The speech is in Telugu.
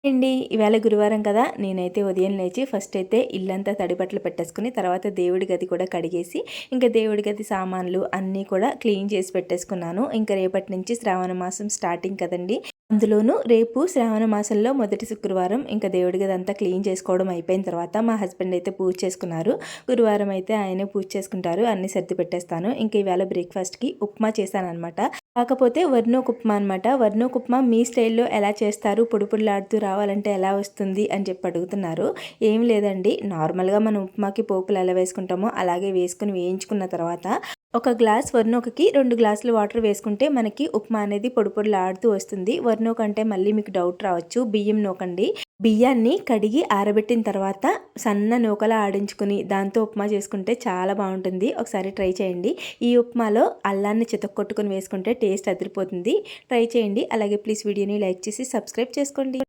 అండి ఇవాళ గురువారం కదా నేనైతే ఉదయం లేచి ఫస్ట్ అయితే ఇల్లంతా తడిబట్టలు పెట్టేసుకుని తర్వాత దేవుడి గది కూడా కడిగేసి ఇంకా దేవుడి గది సామాన్లు అన్నీ కూడా క్లీన్ చేసి పెట్టేసుకున్నాను. ఇంకా రేపటి నుంచి శ్రావణ మాసం స్టార్టింగ్ కదండి. అందులోనూ రేపు శ్రావణ మాసంలో మొదటి శుక్రవారం ఇంకా దేవుడి గది అంతా క్లీన్ చేసుకోవడం అయిపోయిన తర్వాత మా హస్బెండ్ అయితే పూజ చేసుకున్నారు. గురువారం అయితే ఆయనే పూజ చేసుకుంటారు. అన్నీ సర్ది పెట్టేస్తాను. ఇంకా ఇవాళ బ్రేక్ఫాస్ట్కి ఉప్మా చేశానమాట. కాకపోతే వర్నోక్ ఉప్మా అనమాట. వర్నోక్ ఉప్మా మీ స్టైల్లో ఎలా చేస్తారు, పొడి పొడిలాడుతూ రావాలంటే ఎలా వస్తుంది అని చెప్పి అడుగుతున్నారు. ఏం లేదండి, నార్మల్గా మనం ఉప్మాకి పోపులు ఎలా వేసుకుంటామో అలాగే వేసుకుని వేయించుకున్న తర్వాత ఒక గ్లాస్ వర్నోకకి 2 గ్లాసులు వాటర్ వేసుకుంటే మనకి ఉప్మా అనేది పొడి పొడిలాడుతూ వస్తుంది. వర్నోక్ అంటే మళ్ళీ మీకు డౌట్ రావచ్చు, బియ్యం నూకండి. బియ్యాన్ని కడిగి ఆరబెట్టిన తర్వాత సన్న నూకలా ఆడించుకుని దాంతో ఉప్మా చేసుకుంటే చాలా బాగుంటుంది. ఒకసారి ట్రై చేయండి. ఈ ఉప్మాలో అల్లాన్ని చితక్కొట్టుకుని వేసుకుంటే టేస్ట్ అదిరిపోతుంది. ట్రై చేయండి. అలాగే ప్లీజ్ వీడియోని లైక్ చేసి సబ్స్క్రైబ్ చేసుకోండి.